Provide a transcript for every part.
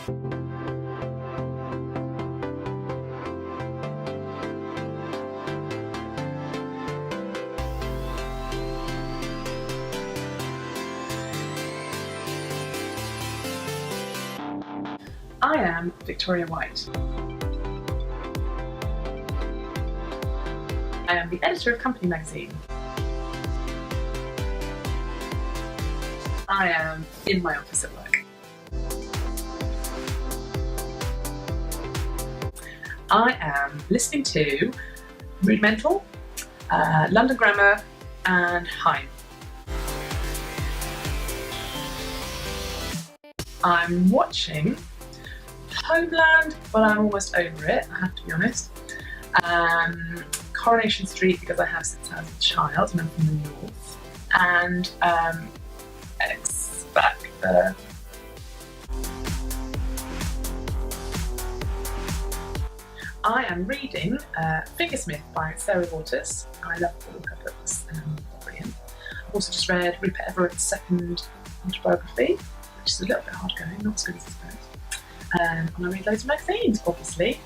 I am Victoria White. I am the editor of Company magazine. I am in my office at work. I am listening to Rudimental, London Grammar and Heim. I'm watching Homeland, but I'm almost over it, I have to be honest. Coronation Street, because I have since I was a child and I'm from the north. And X Factor. I am reading Fingersmith by Sarah Waters. I love all her books, they're brilliant. I've also just read Rupert Everett's second autobiography, which is a little bit hard going, not as good as I suppose. And I read loads of magazines, obviously.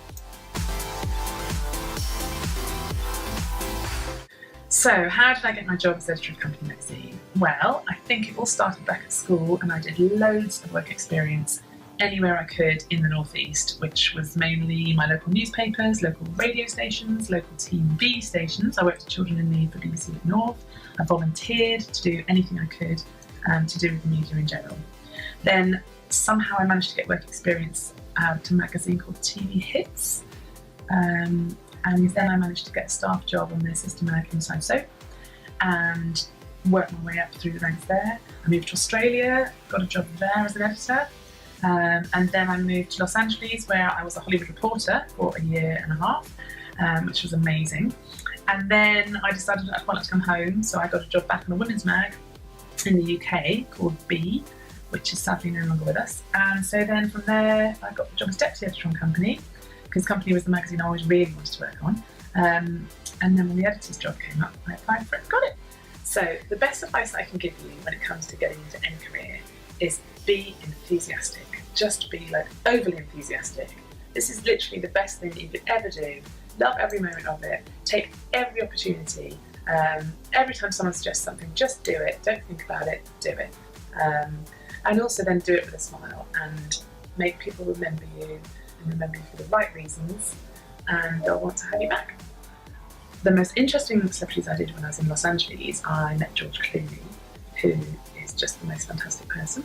So, how did I get my job as editor of Company magazine? Well, I think it all started back at school, and I did loads of work experience anywhere I could in the northeast, which was mainly my local newspapers, local radio stations, local TV stations. I worked with children in need for BBC Up North. I volunteered to do anything I could to do with the media in general. Then somehow I managed to get work experience to a magazine called TV Hits, and then I managed to get a staff job on their sister magazine Side Soap and worked my way up through the ranks there. I moved to Australia, got a job there as an editor, and then I moved to Los Angeles where I was a Hollywood reporter for a year and a half, which was amazing. And then I decided I'd quite like to come home, so I got a job back on a women's mag in the UK called B, which is sadly no longer with us. And so then from there, I got the job as deputy editor on Company, because Company was the magazine I always really wanted to work on. And then when the editor's job came up, I applied for it and got it. So the best advice I can give you when it comes to getting into any career is be enthusiastic. Just be like overly enthusiastic. This is literally the best thing that you could ever do. Love every moment of it. Take every opportunity. Every time someone suggests something, just do it. Don't think about it, do it. And also then do it with a smile and make people remember you and remember you for the right reasons, and they'll want to have you back. The most interesting celebrities I did when I was in Los Angeles, I met George Clooney, who is just the most fantastic person.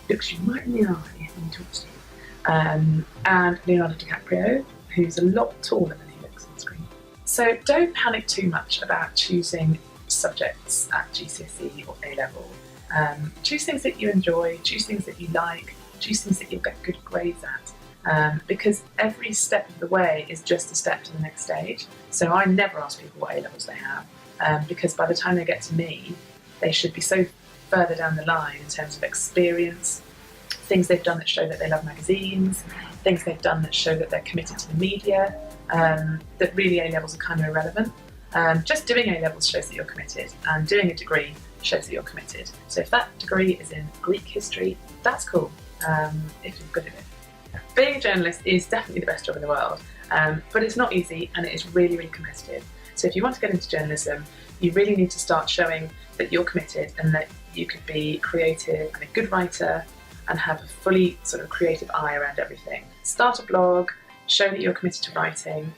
Looks you right in the eye when he talks to you. And Leonardo DiCaprio, who's a lot taller than he looks on screen. So don't panic too much about choosing subjects at GCSE or A-level. Choose things that you enjoy, choose things that you like, choose things that you'll get good grades at, because every step of the way is just a step to the next stage. So I never ask people what A-levels they have, because by the time they get to me, they should be so further down the line in terms of experience, things they've done that show that they love magazines, things they've done that show that they're committed to the media, that really A-levels are kind of irrelevant. Just doing A-levels shows that you're committed, and doing a degree shows that you're committed. So if that degree is in Greek history, that's cool, if you're good at it. Being a journalist is definitely the best job in the world, but it's not easy and it is really, really competitive. So if you want to get into journalism, you really need to start showing that you're committed and that you could be creative and a good writer and have a fully sort of creative eye around everything. Start a blog, show that you're committed to writing,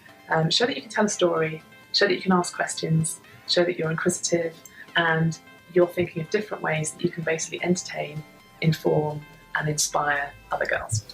show that you can tell a story, show that you can ask questions, show that you're inquisitive, and you're thinking of different ways that you can basically entertain, inform, and inspire other girls.